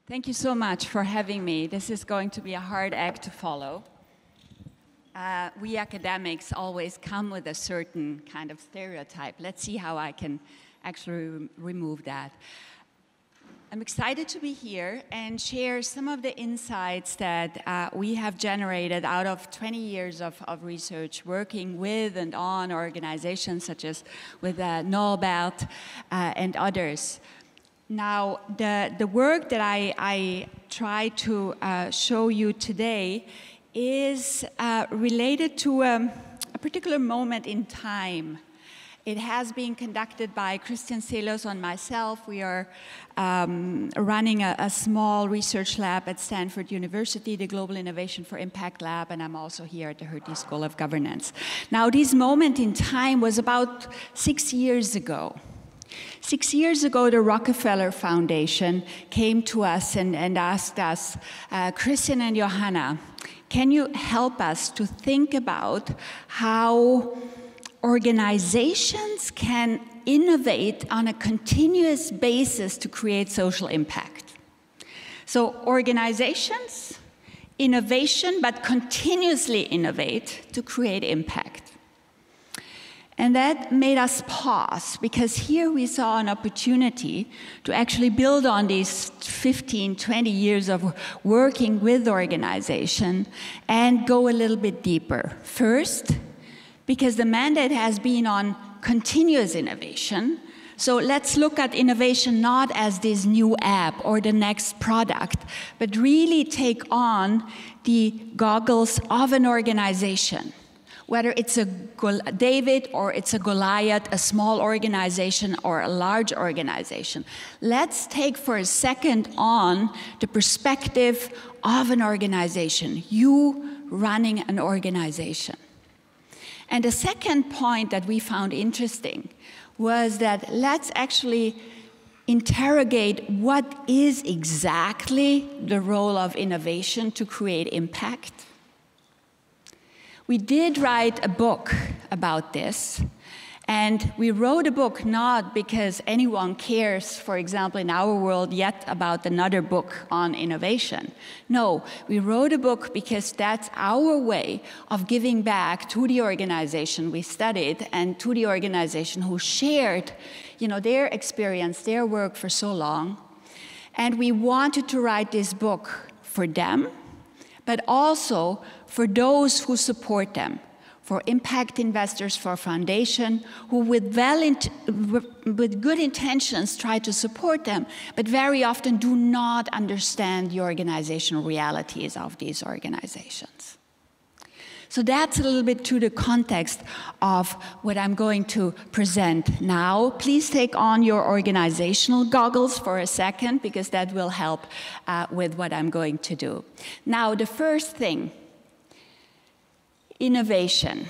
Thank you so much for having me. This is going to be a hard act to follow. We academics always come with a certain kind of stereotype. Let's see how I can actually remove that. I'm excited to be here and share some of the insights that we have generated out of 20 years of research working with and on organizations such as with Norbert and others. Now, the work that I try to show you today is related to a particular moment in time. It has been conducted by Christian Selos and myself. We are running a small research lab at Stanford University, the Global Innovation for Impact Lab, and I'm also here at the Hertie School of Governance. Now, this moment in time was about 6 years ago. 6 years ago, the Rockefeller Foundation came to us and asked us, Christian and Johanna, can you help us to think about how organizations can innovate on a continuous basis to create social impact? So organizations, innovation, but continuously innovate to create impact. And that made us pause, because here we saw an opportunity to actually build on these 15, 20 years of working with organization and go a little bit deeper. First, because the mandate has been on continuous innovation. So let's look at innovation not as this new app or the next product, but really take on the goggles of an organization. Whether it's a David or it's a Goliath, a small organization or a large organization. Let's take for a second on the perspective of an organization, you running an organization. And the second point that we found interesting was that let's actually interrogate what is exactly the role of innovation to create impact. We did write a book about this, and we wrote a book not because anyone cares, for example, in our world yet about another book on innovation. No, we wrote a book because that's our way of giving back to the organization we studied and to the organization who shared, their experience, their work for so long. And we wanted to write this book for them, but also for those who support them, for impact investors, for foundation, who with good intentions try to support them, but very often do not understand the organizational realities of these organizations. So that's a little bit to the context of what I'm going to present now. Please take on your organizational goggles for a second, because that will help with what I'm going to do. Now, the first thing, innovation.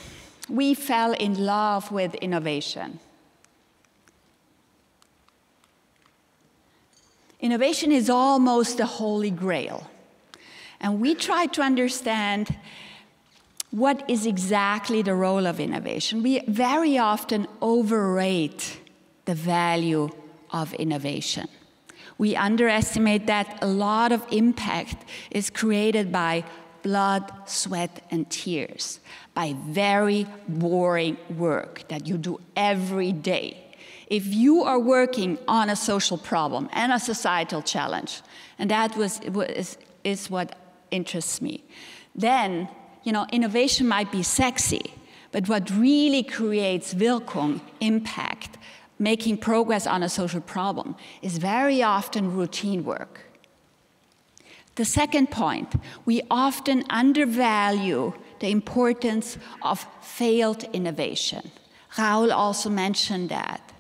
We fell in love with innovation. Innovation is almost the holy grail. And we try to understand what is exactly the role of innovation. We very often overrate the value of innovation. We underestimate that a lot of impact is created by blood, sweat, and tears, by very boring work that you do every day. If you are working on a social problem and a societal challenge, and that is what interests me, then innovation might be sexy, but what really creates Wirkung, impact, making progress on a social problem, is very often routine work. The second point, we often undervalue the importance of failed innovation. Raoul also mentioned that.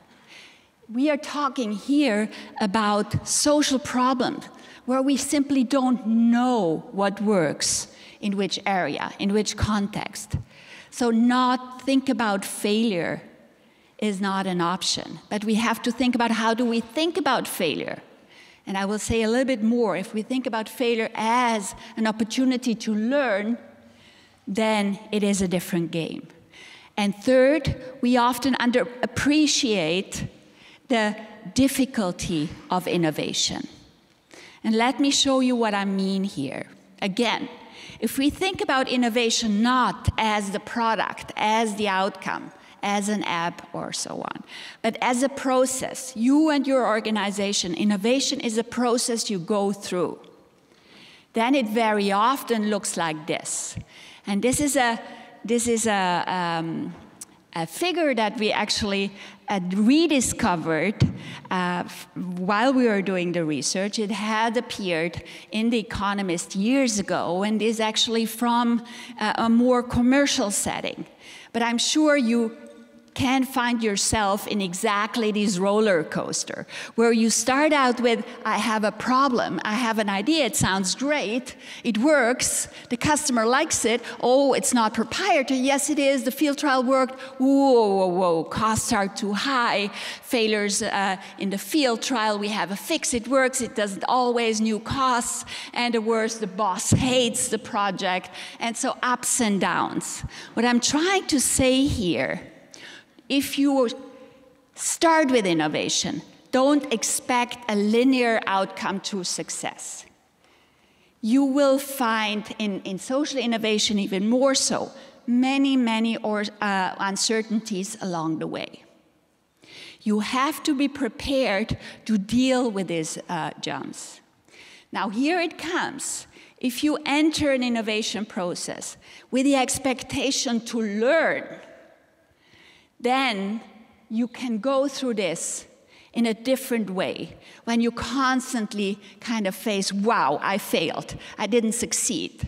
We are talking here about social problems where we simply don't know what works in which area, in which context. So not think about failure is not an option, but we have to think about how do we think about failure. And I will say a little bit more. If we think about failure as an opportunity to learn, then it is a different game. And third, we often underappreciate the difficulty of innovation. And let me show you what I mean here. Again, if we think about innovation not as the product, as the outcome, as an app or so on, but as a process, you and your organization, innovation is a process you go through. Then it very often looks like this. And this is a figure that we actually rediscovered while we were doing the research. It had appeared in The Economist years ago and is actually from a more commercial setting. But I'm sure you can find yourself in exactly this roller coaster, where you start out with, I have a problem, I have an idea, it sounds great, it works, the customer likes it, oh, it's not proprietary, yes it is, the field trial worked, whoa, costs are too high, failures in the field trial, we have a fix, it works, it doesn't always, new costs, and the worst, the boss hates the project, and so ups and downs. What I'm trying to say here, if you start with innovation, don't expect a linear outcome to success. You will find in social innovation even more so, many uncertainties along the way. You have to be prepared to deal with these jumps. Now here it comes. If you enter an innovation process with the expectation to learn, then you can go through this in a different way when you constantly kind of face, wow, I failed, I didn't succeed.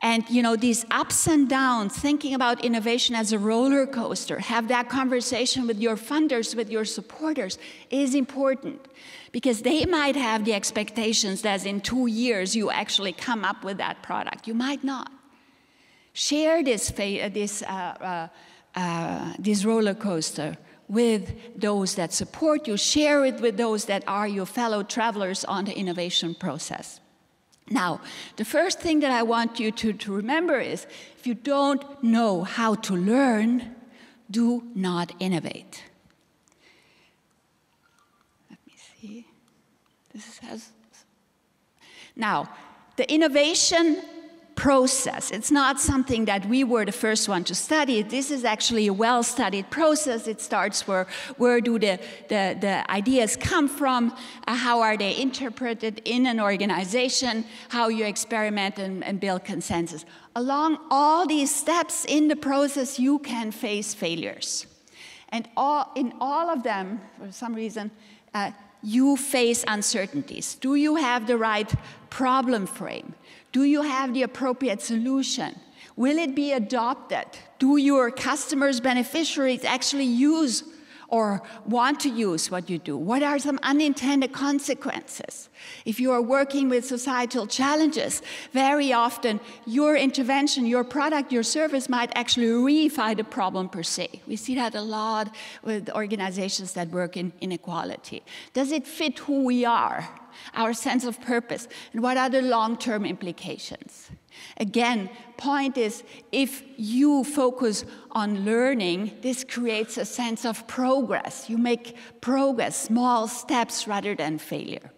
And you know, these ups and downs, thinking about innovation as a roller coaster, have that conversation with your funders, with your supporters, is important. Because they might have the expectations that in 2 years you actually come up with that product. You might not. Share this roller coaster with those that support you. Share it with those that are your fellow travelers on the innovation process. Now, the first thing that I want you to remember is, if you don't know how to learn, do not innovate. Let me see. Now, the innovation process. It's not something that we were the first one to study. This is actually a well-studied process. It starts where do the ideas come from, how are they interpreted in an organization, how you experiment and build consensus. Along all these steps in the process, you can face failures. And in all of them, for some reason, you face uncertainties. Do you have the right problem frame? Do you have the appropriate solution? Will it be adopted? Do your customers, beneficiaries actually use or want to use what you do? What are some unintended consequences? If you are working with societal challenges, very often your intervention, your product, your service might actually reify the problem per se. We see that a lot with organizations that work in inequality. Does it fit who we are, our sense of purpose, and what are the long-term implications? Again, point is, if you focus on learning, this creates a sense of progress. You make progress, small steps rather than failure.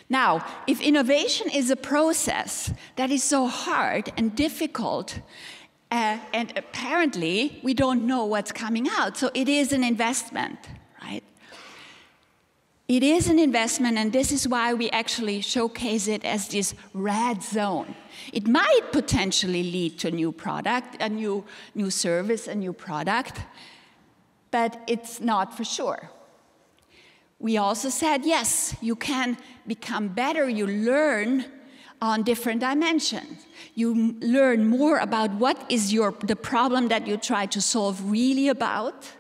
Now, if innovation is a process that is so hard and difficult, and apparently we don't know what's coming out, so it is an investment, right? It is an investment, and this is why we actually showcase it as this red zone. It might potentially lead to a new product, a new service, a new product, but it's not for sure. We also said, yes, you can become better, you learn on different dimensions. You learn more about what is the problem that you try to solve really about.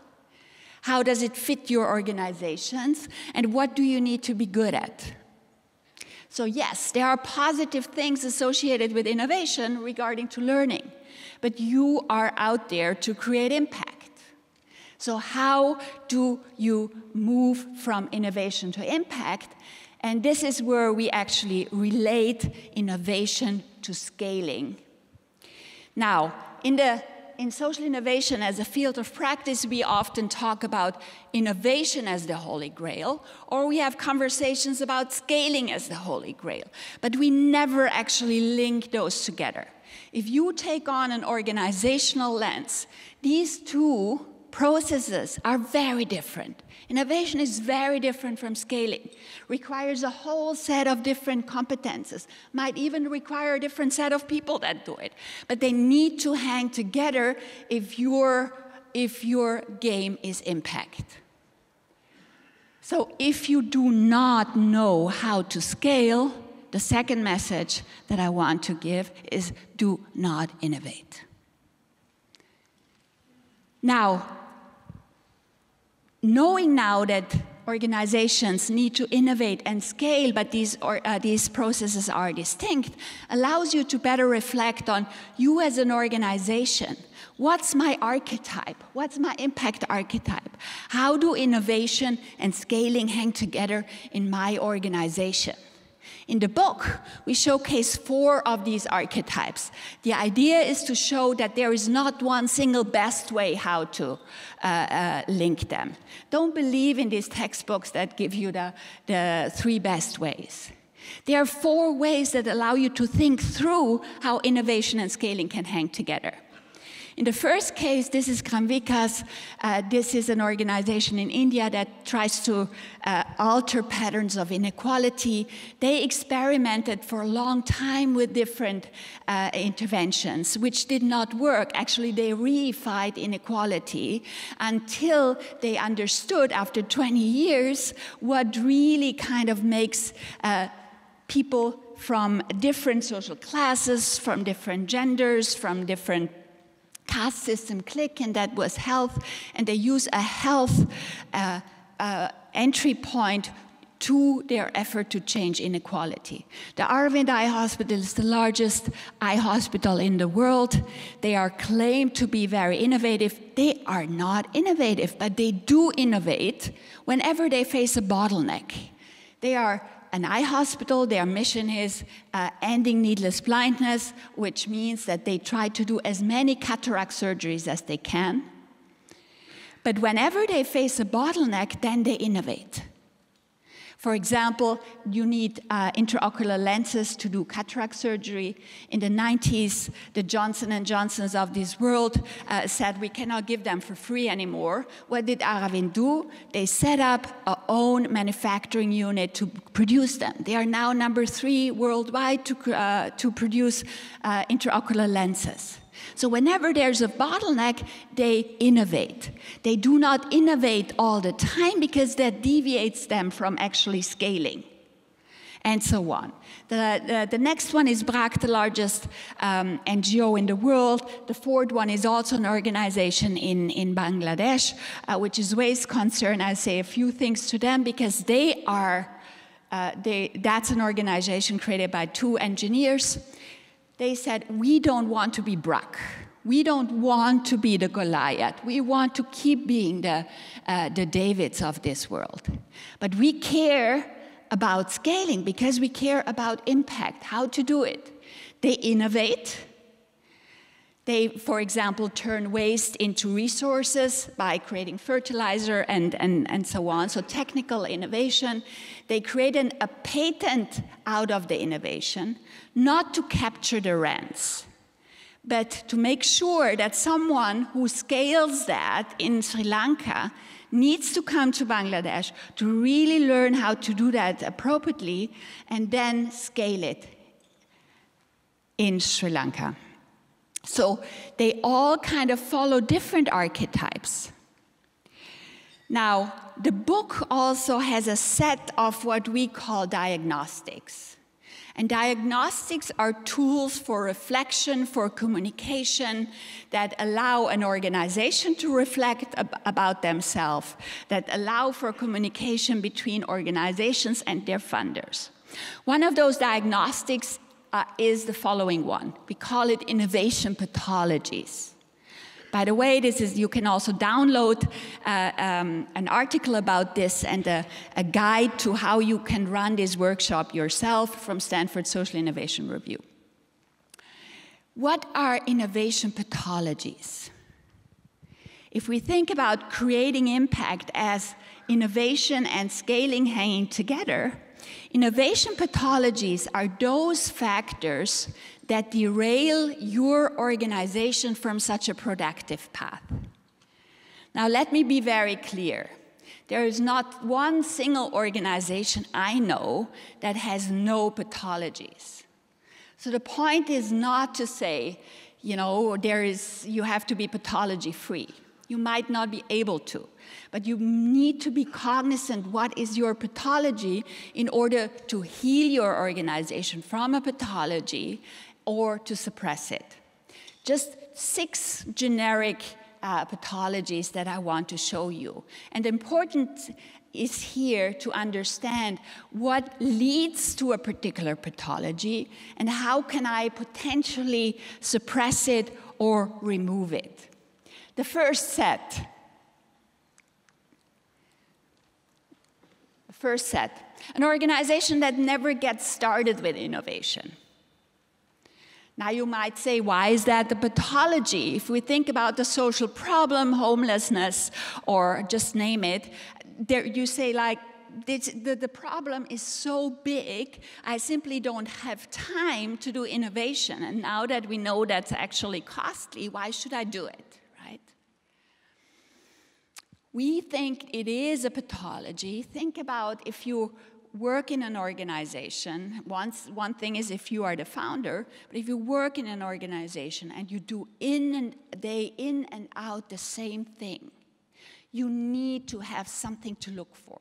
How does it fit your organizations? And what do you need to be good at? So yes, there are positive things associated with innovation regarding to learning, but you are out there to create impact. So how do you move from innovation to impact? And this is where we actually relate innovation to scaling. Now, in in social innovation as a field of practice, we often talk about innovation as the Holy Grail, or we have conversations about scaling as the Holy Grail. But we never actually link those together. If you take on an organizational lens, these two processes are very different. Innovation is very different from scaling, requires a whole set of different competences, might even require a different set of people that do it. But they need to hang together if your game is impact. So if you do not know how to scale, the second message that I want to give is do not innovate. Now, knowing now that organizations need to innovate and scale, but these processes are distinct, allows you to better reflect on you as an organization. What's my archetype? What's my impact archetype? How do innovation and scaling hang together in my organization? In the book, we showcase 4 of these archetypes. The idea is to show that there is not one single best way how to link them. Don't believe in these textbooks that give you the 3 best ways. There are 4 ways that allow you to think through how innovation and scaling can hang together. In the first case, this is Gramvikas. This is an organization in India that tries to alter patterns of inequality. They experimented for a long time with different interventions, which did not work. Actually, they reified inequality until they understood, after 20 years, what really kind of makes people from different social classes, from different genders, from different caste system click, and that was health, and they use a health entry point to their effort to change inequality. The Aravind Eye Hospital is the largest eye hospital in the world. They are claimed to be very innovative. They are not innovative, but they do innovate whenever they face a bottleneck. They are an eye hospital. Their mission is ending needless blindness, which means that they try to do as many cataract surgeries as they can. But whenever they face a bottleneck, then they innovate. For example, you need intraocular lenses to do cataract surgery. In the 90s, the Johnson & Johnsons of this world said we cannot give them for free anymore. What did Aravind do? They set up our own manufacturing unit to produce them. They are now number 3 worldwide to produce intraocular lenses. So whenever there's a bottleneck, they innovate. They do not innovate all the time because that deviates them from actually scaling, and so on. The next one is BRAC, the largest NGO in the world. The 4th one is also an organization in Bangladesh, which is waste concern. I'll say a few things to them because they are, that's an organization created by 2 engineers. They said, we don't want to be BRAC. We don't want to be the Goliath. We want to keep being the Davids of this world. But we care about scaling because we care about impact, how to do it. They innovate. They, for example, turn waste into resources by creating fertilizer and so on, so technical innovation. They create a patent out of the innovation, not to capture the rents, but to make sure that someone who scales that in Sri Lanka needs to come to Bangladesh to really learn how to do that appropriately and then scale it in Sri Lanka. So they all kind of follow different archetypes. Now, the book also has a set of what we call diagnostics. And diagnostics are tools for reflection, for communication, that allow an organization to reflect about themselves, that allow for communication between organizations and their funders. One of those diagnostics is the following one. We call it innovation pathologies. By the way, you can also download an article about this and a guide to how you can run this workshop yourself from Stanford Social Innovation Review. What are innovation pathologies? If we think about creating impact as innovation and scaling hanging together, innovation pathologies are those factors that derail your organization from such a productive path. Now, let me be very clear. There is not one single organization I know that has no pathologies. So the point is not to say, you know, you have to be pathology-free. You might not be able to, but you need to be cognizant what is your pathology in order to heal your organization from a pathology or to suppress it. Just 6 generic pathologies that I want to show you. And important is here to understand what leads to a particular pathology and how can I potentially suppress it or remove it. The first set, an organization that never gets started with innovation. Now you might say, why is that the pathology? If we think about the social problem, homelessness, or just name it, there you say like, the problem is so big, I simply don't have time to do innovation. And now that we know that's actually costly, why should I do it? We think it is a pathology. Think about if you work in an organization. One thing is if you are the founder, but if you work in an organization and you do day in and out the same thing, you need to have something to look for.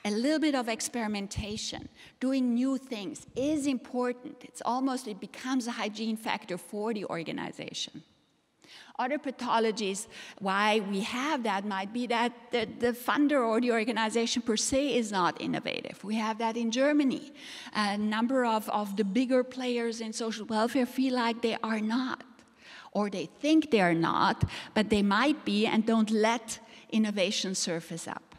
A little bit of experimentation, doing new things is important. It becomes a hygiene factor for the organization. Other pathologies, why we have that might be that the funder or the organization per se is not innovative. We have that in Germany. A number of the bigger players in social welfare feel like they are not, or they think they are not, but they might be and don't let innovation surface up.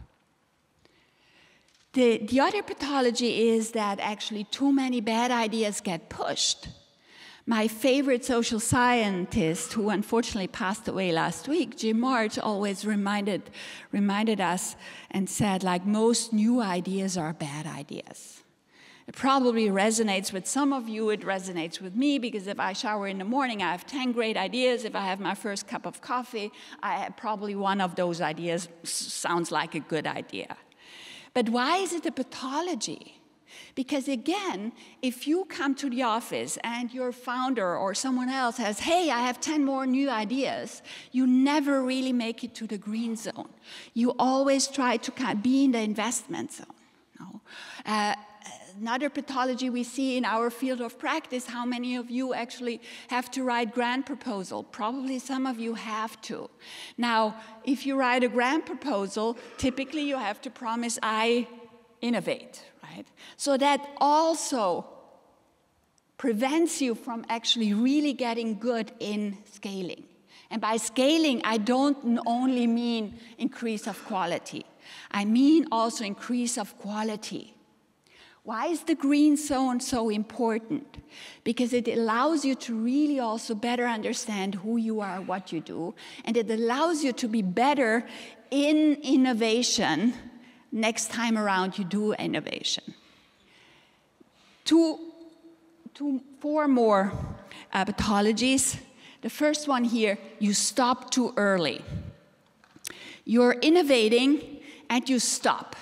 The other pathology is that actually too many bad ideas get pushed. My favorite social scientist, who unfortunately passed away last week, Jim March, always reminded us and said, like, most new ideas are bad ideas. It probably resonates with some of you. It resonates with me because if I shower in the morning, I have 10 great ideas. If I have my first cup of coffee, probably one of those ideas sounds like a good idea. But why is it a pathology? Because again, if you come to the office and your founder or someone else has, hey, I have 10 more new ideas, you never really make it to the green zone. You always try to be in the investment zone. No? Another pathology we see in our field of practice, how many of you actually have to write grant proposal? Probably some of you have to. Now, if you write a grant proposal, typically you have to promise, I innovate. Right? So that also prevents you from actually really getting good in scaling. And by scaling, I don't only mean increase of quality. I mean also increase of quality. Why is the green zone so important? Because it allows you to really also better understand who you are, what you do, and it allows you to be better in innovation next time around you do innovation. 4 more pathologies. The first one here, you stop too early. You're innovating and you stop.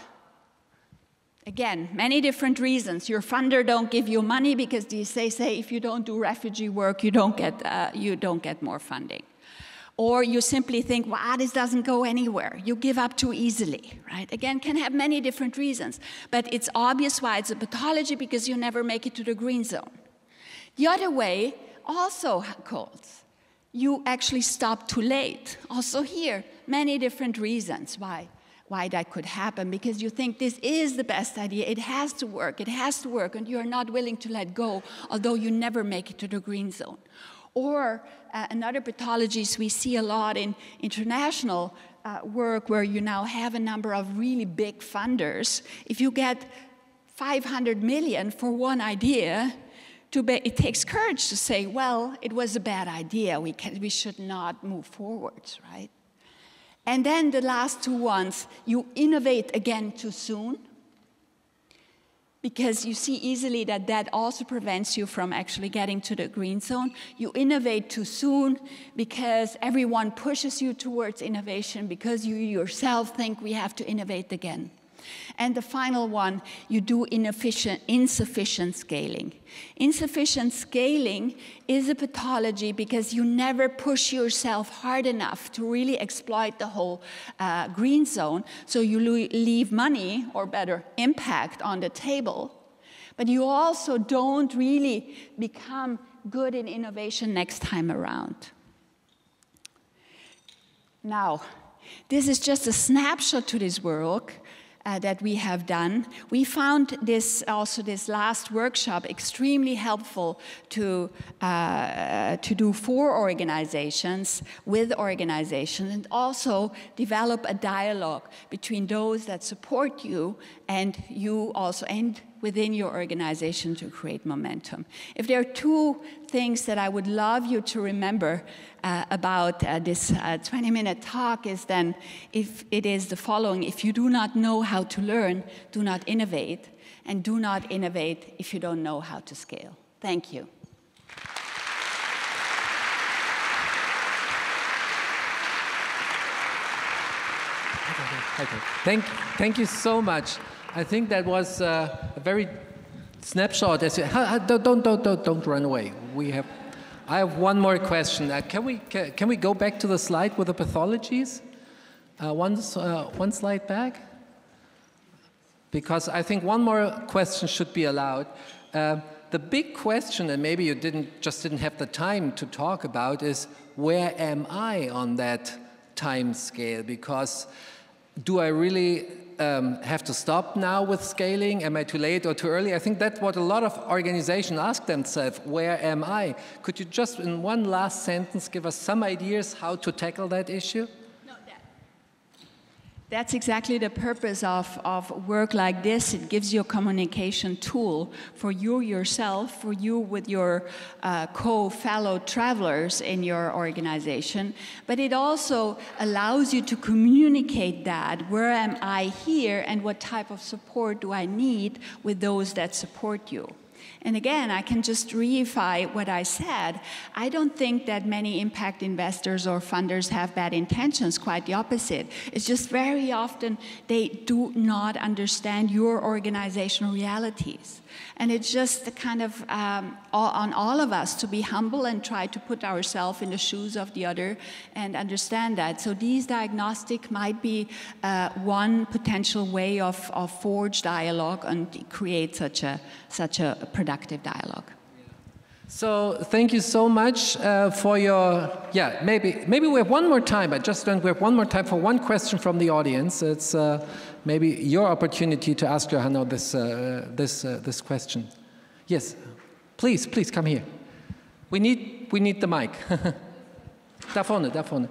Again, many different reasons. Your funder don't give you money because they say if you don't do refugee work, you don't get more funding. Or you simply think, wow, this doesn't go anywhere. You give up too easily, right? Again, can have many different reasons. But it's obvious why it's a pathology because you never make it to the green zone. The other way also holds. You actually stop too late. Also here, many different reasons why that could happen. Because you think this is the best idea. It has to work. It has to work. And you're not willing to let go, although you never make it to the green zone. Or another pathologies we see a lot in international work where you now have a number of really big funders. If you get 500 million for one idea, it takes courage to say, well, it was a bad idea. We should not move forwards, right? And then the last two ones, you innovate again too soon, because you see easily that that also prevents you from actually getting to the green zone. You innovate too soon because everyone pushes you towards innovation, because you yourself think we have to innovate again. And the final one, you do insufficient scaling. Insufficient scaling is a pathology because you never push yourself hard enough to really exploit the whole green zone. So you leave money, or better, impact on the table. But you also don't really become good in innovation next time around. Now, this is just a snapshot to this work that we have done. We found this last workshop extremely helpful to do for organizations, with organizations, and also develop a dialogue between those that support you and you also, and within your organization, to create momentum. If there are two things that I would love you to remember about this 20-minute talk, is then, if it is the following: if you do not know how to learn, do not innovate, and do not innovate if you don't know how to scale. Thank you. Okay. Thank you so much. I think that was a very snapshot. Don't run away. I have one more question. Can we go back to the slide with the pathologies? One slide back, because I think one more question should be allowed. The big question, and maybe you just didn't have the time to talk about, is where am I on that time scale? Because do I really have to stop now with scaling? Am I too late or too early? I think that's what a lot of organizations ask themselves: where am I? Could you just, in one last sentence, give us some ideas how to tackle that issue? That's exactly the purpose of work like this. It gives you a communication tool for you yourself, for you with your fellow travelers in your organization. But it also allows you to communicate that. Where am I here, and what type of support do I need with those that support you? And again, I can just reify what I said. I don't think that many impact investors or funders have bad intentions, quite the opposite. It's just very often they do not understand your organizational realities. And it's just the kind of on all of us to be humble and try to put ourselves in the shoes of the other and understand that. So these diagnostics might be one potential way of forge dialogue and create such a productive dialogue. So thank you so much for your, maybe we have one more time. We have one more time for one question from the audience. It's maybe your opportunity to ask Johanna this question. Yes, please come here. We need the mic. Da vorne.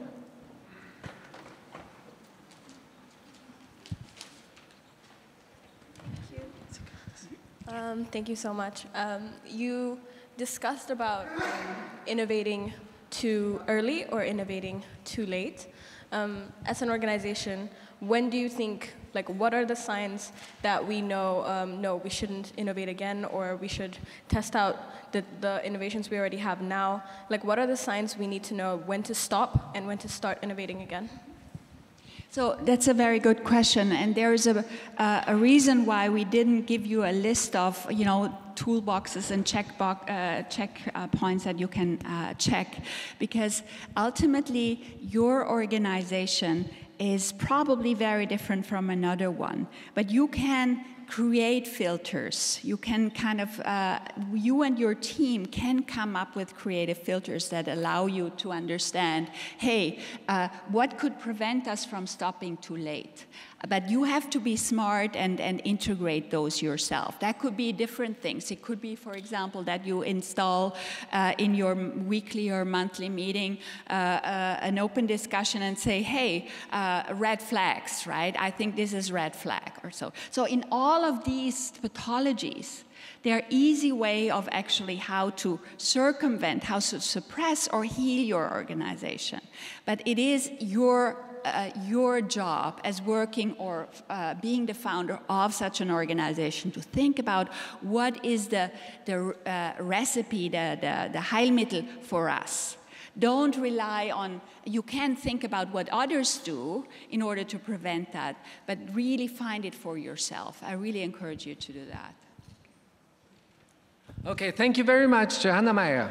Thank you so much. You discussed about innovating too early or innovating too late. As an organization, when do you think, what are the signs that we know, no, we shouldn't innovate again, or we should test out the innovations we already have now? What are the signs we need to know when to stop and when to start innovating again? So that's a very good question, and there is a reason why we didn't give you a list of toolboxes and check points that you can check, because ultimately your organization is probably very different from another one, but you can create filters. You can you and your team can come up with creative filters that allow you to understand, hey, what could prevent us from stopping too late? But you have to be smart and integrate those yourself. That could be different things. It could be, for example, that you install in your weekly or monthly meeting an open discussion and say, hey, red flags, right? I think this is red flag or so. So in all all of these pathologies, they are easy way of actually how to circumvent, how to suppress or heal your organization. But it is your job as working or being the founder of such an organization to think about what is the recipe, the Heilmittel for us. Don't rely on, you can think about what others do in order to prevent that, but really find it for yourself. I really encourage you to do that. Okay, thank you very much, Johanna Mair.